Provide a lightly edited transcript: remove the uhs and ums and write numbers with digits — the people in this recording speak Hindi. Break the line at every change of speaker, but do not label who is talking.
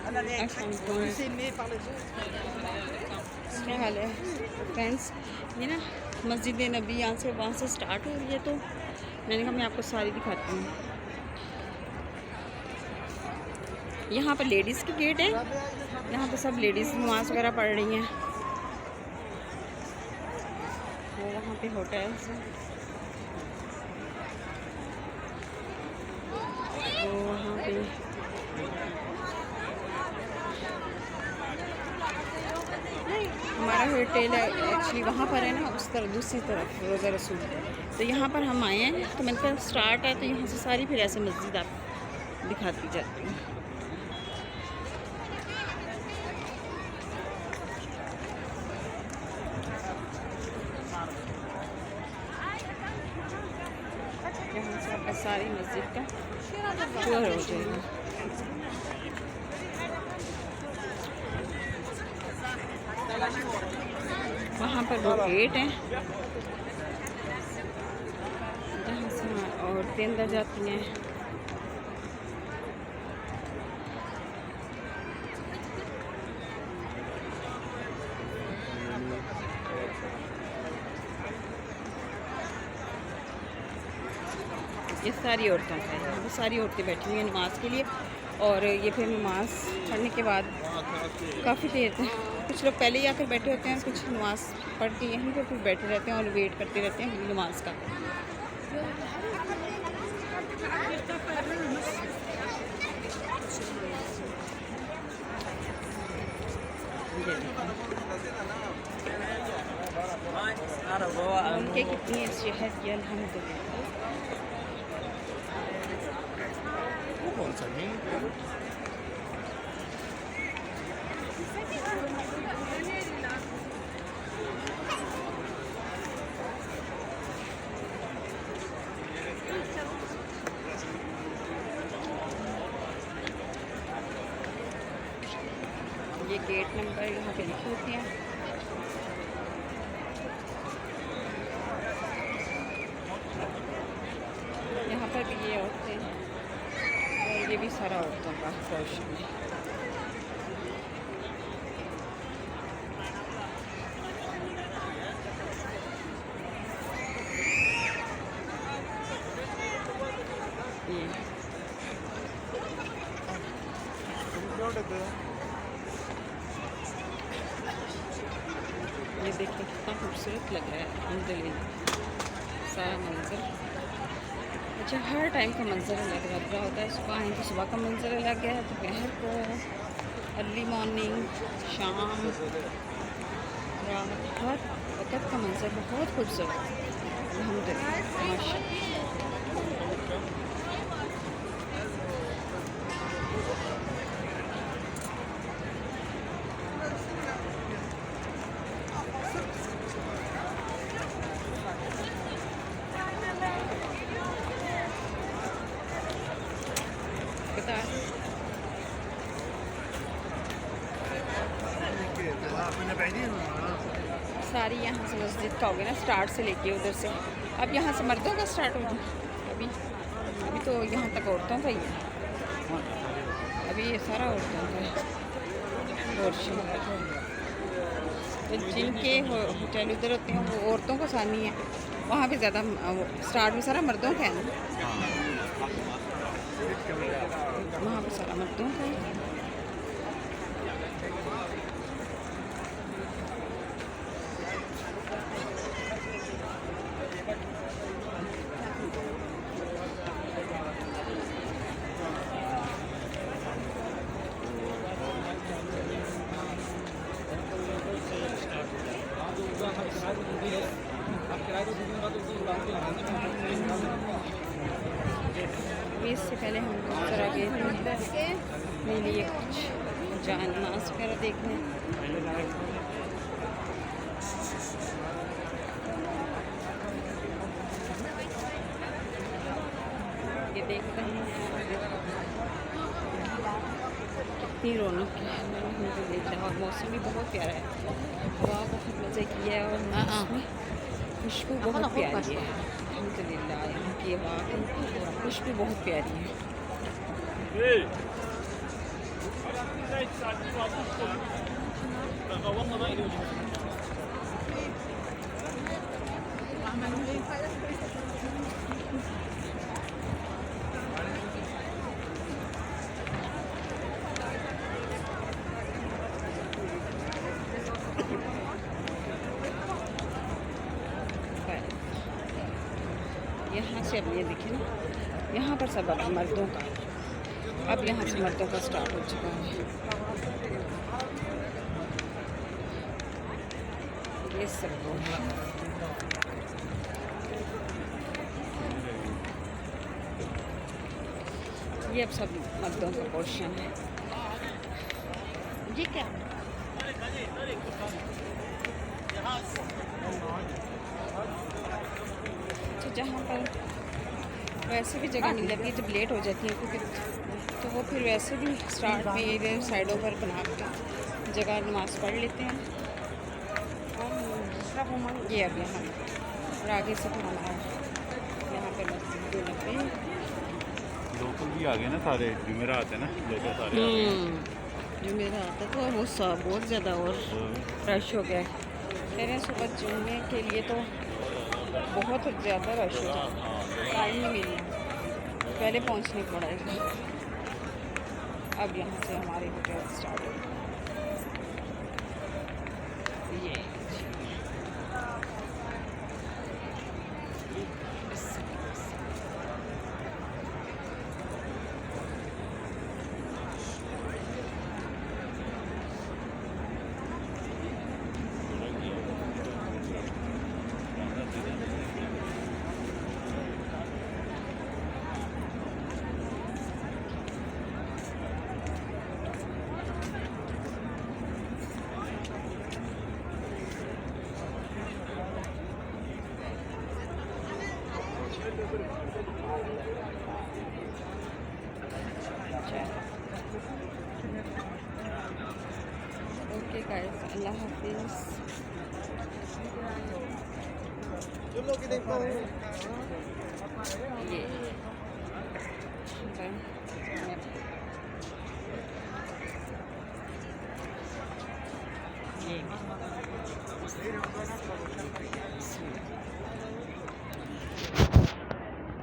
क्या हाल है फ्रेंड्स। ये ना मस्जिद नबी यहाँ से वहाँ से स्टार्ट हो रही है, तो मैंने कहा मैं आपको सारी दिखाती हूँ। यहाँ पर लेडीज़ की गेट है, यहाँ पर सब लेडीज़ नमाज़ वगैरह पढ़ रही हैं। वो वहाँ पे होटल्स हैं, वो वहाँ पे हमारा होटल एक्चुअली वहाँ पर है ना, उस तरफ दूसरी तरफ रोज़ा रसूल। तो यहाँ पर हम आए हैं, तो मैंने कहा स्टार्ट है तो यहाँ से सारी फिर ऐसे मस्जिद आप दिखाती जाती हूँ। यहाँ से आपका सारी मस्जिद का टूर हो जाएगा। वहाँ पर वो गेट है जहाँ से औरतें अंदर जाती हैं। ये सारी औरतों का है, यहाँ पर सारी औरतें बैठी हुई हैं नमाज के लिए। और ये फिर नमाज पढ़ने के बाद काफ़ी देर तक कुछ लोग पहले ही आकर बैठे होते हैं, कुछ नमाज पढ़ के यहीं पर फिर बैठे रहते हैं और वेट करते रहते हैं नमाज का। उनके कितनी सेहत की अल्हम्दुलिल्लाह। ये गेट नंबर यहाँ पे लिखी होती हैं। यहाँ पर भी ये औरतें और ये भी सारा औरतों का पोर्शन है। ये देखिए कितना खूबसूरत लग रहा है अल्हम्दुलिल्लाह सारा मंज़र। अच्छा, हर टाइम का मंज़र अलग लग रहा होता है। सुबह आए तो सुबह का मंज़र अलग है, दोपहर को, अर्ली मॉर्निंग, शाम, रात, हर वक्त का मंज़र बहुत खूबसूरत है अल्हम्दुलिल्लाह माशाअल्लाह। सारी यहाँ से मस्जिद का हो गया ना, स्टार्ट से लेके उधर से। अब यहाँ से मर्दों का स्टार्ट होगा। अभी अभी तो यहाँ तक औरतों का ही है। अभी ये सारा औरतों का है। तो जिनके होटल उधर होते हैं वो औरतों को सानी है, वहाँ पे ज़्यादा स्टार्ट में सारा मर्दों का है ना, वहाँ पे सारा मर्दों का है। इससे पहले हम लोग जरा गए थे मेरे लिए कुछ नाच वगैरह देखने। ये देखते हैं कितनी रौनक है अल्हम्दुलिल्लाह। और मौसम भी बहुत प्यारा है, हवा बहुत मज़े की है और खुशबू बहुत प्यारी है अल्हम्दुलिल्लाह। यहाँ की हवा खुशबू बहुत प्यारी है। यहाँ से अब ये देखिए ना, यहाँ पर सब अब मर्दों का, अब यहाँ से मर्दों का स्टार्ट हो चुका है। ये सब ये अब सब मर्दों का पोर्शन है। ये क्या तो जहाँ पर वैसे भी जगह नहीं लगती जब लेट हो जाती है, क्योंकि तो वो फिर वैसे भी स्टार्ट में इधर साइडों पर बना के जगह नमाज़ पढ़ लेते हैं। ये अब यहाँ और आगे से तो हमारा यहाँ पे
लोकल भी आ गए ना सारे, जुमेरात है ना, लोकल सारे
जुमेरात है तो वो सब बहुत ज़्यादा और रश हो गया है। कह रहे हैं सुबह जुम्मे के लिए तो बहुत ज़्यादा रश हो जाता है, टाइम नहीं मिली, पहले पहुंचने पड़ेगा। अब यहाँ से हमारे होटल स्टार्ट हो ये ओके गाइस, अल्लाह हाफिज़। ये